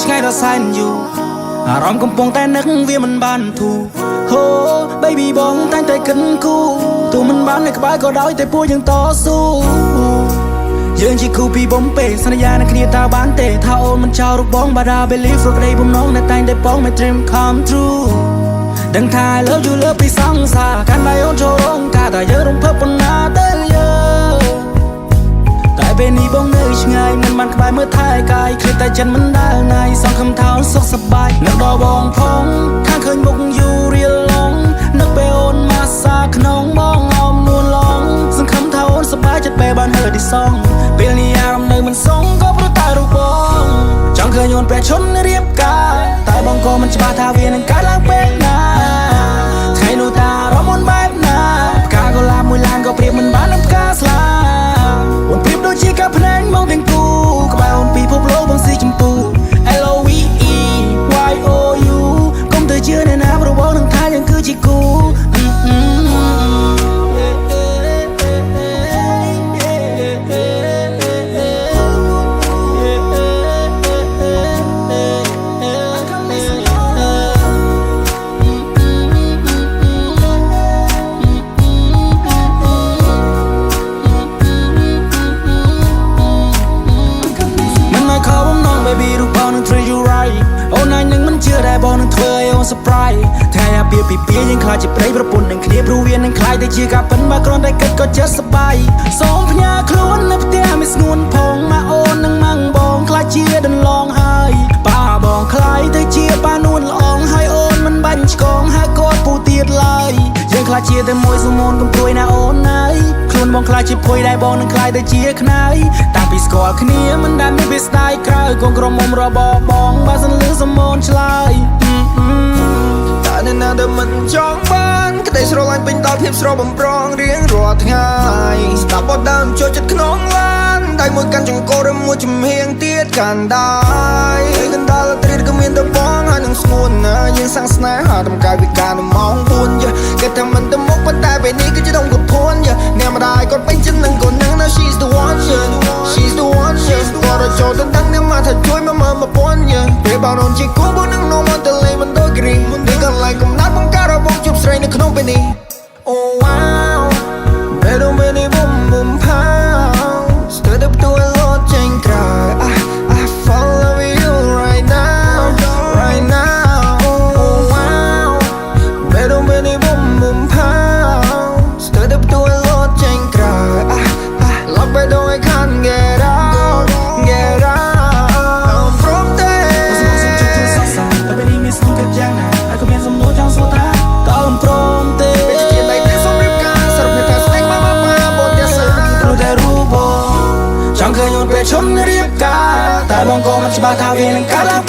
ឆ្ងាយដល់សែនយូរអារម្មណ៍កំពុងតែនឹកវាមិនបានធូរហូ baby បងតែងតែគិតគូរទោះមិនបាននៅក្បែរក៏ដោយតែពួកយើងតស៊ូយើងជាគូពីបំពេសន្យានឹងគ្នាតើបានទេថាអូនមិនចោលរូបបងបាដា believe រកក្តីបំណងនៅតែងតែបង my dream come true ដឹងថា I love you លើពីសង្សារកាន់ដៃអូនចូលរងការតែយើងរំភើបប៉ុណ្ណាទៅយើងតែពេលនេះបងនៅឆ្ងាយមិនបានក្បែរមើលថែកាយឃ្លាតតែចិត្តមិនដែលណាយសងខំថោសុខសប្បាយនៅដល់បងផងខាងឃើញមុខយូររៀលឡងនឹកពេលអូនមកសាក្នុងបងអមនួនឡងសង្ឃឹមថាអូនសប្បាយចិត្តពេលបានហឺឌីសងពេលនេះអារម្មណ៍នៅមិនសងក៏ព្រោះតែរូបបងចង់ឃើញអូនប្រែឈុនរៀបការតែបងក៏មិនច្បាស់ថាវានឹងកើតឡើងពេលណាថ្ងៃនោះតារំមុនបែបណាផ្កាកុលាបមួយឡានក៏ប្រៀបមិនបាននឹងផ្កាស្លាអូនប្រៀបដូចជាការភ្នែកមកទាំងគូក្បែរអូនពីភពលោកបងស៊ីចម្ពូ LOVE YOU កុំទៅជឿអ្នកណាព្រោះបងនឹងថាយើងគឺជាគូអូនឯងនឹងមិនជឿដែរបងនឹងធ្វើឲ្យអូន surprise ថ្ងៃអាពាហ៍ពិពាហ៍យើងខ្លាចជាប្តីប្រពន្ធនឹងគ្នាព្រោះវានឹងខ្លាចតែជាការពិនបើគ្រាន់តែគិតក៏ចិត្តសប្បាយសូមផ្ញើខ្លួននៅផ្ទះមិនស្ងួនផងមកអូននឹងម៉ាំងបងខ្លាចជាដន្លងហើយប៉ាបងខ្លាយទៅជាប៉ានួនល្អងហើយអូនមិនបាញ់ឆ្កងហើយគាត់ពូទៀតឡើយយើងខ្លាចជាតែមួយសមូនកុំព្រួយណាអូនអើយខ្លួនបងខ្លាចជាភួយដែរបងនឹងខ្លាចទៅជាខ្នើយតាំងពីស្គាល់គ្នាមិនដែលមានវាស្ដាយក្រៅកូនក្រមុំរបស់បងបើសិនលឺសមូនឆ្លើយតែអ្នកណាដែលមិនចង់បានក្តីស្រឡាញ់ពេញដល់ភាពស្រស់បំប្រងរៀងរាល់ថ្ងៃស្ដាប់បទដើមចូលចិត្តក្នុងឡានដៃមួយកាន់ចង្កូតឬមួយជំហៀងទៀតកាន់ដែរកណ្ដាលត្រៀតក៏មានតែបងហើយនឹងស្ងួនណាយើងសាំងស្នេហាតម្កាយវិការនៅម៉ោង4គេថាមិនទៅមុខប៉ុន្តែពេលនេះគឺជាដងកពួនអ្នកម្ដាយគាត់ពេញចិត្តនឹងកូននឹង she's the one she's the one គាត់រចូលទៅដឹងអ្នកមកថាជួយមកពន់ពេលបងអូនជាគូបងនឹងនាំមកទៅលេងមិនដូចគ្រីនេះកន្លែងកំណត់បង្ការរបស់ជប់ស្រីនៅក្នុងពេលនេះ Oh wow Pero me ni boom boom pow Stood up to a lot change cry I fall in love with you right now Oh wow Pero me ni boom boom pow Stood up to a lot change cry Love but don't I can't get out I'm from there តែពេលនេះមានស្នូកយ៉ាងណាហើយក៏មានសំណួរចង់សួរថាតើអូនព្រមទេចង់ឃើញអូនពេលឈុនរៀបការតែបងក៏មិនច្បាស់ថាវានឹងកើតឡើង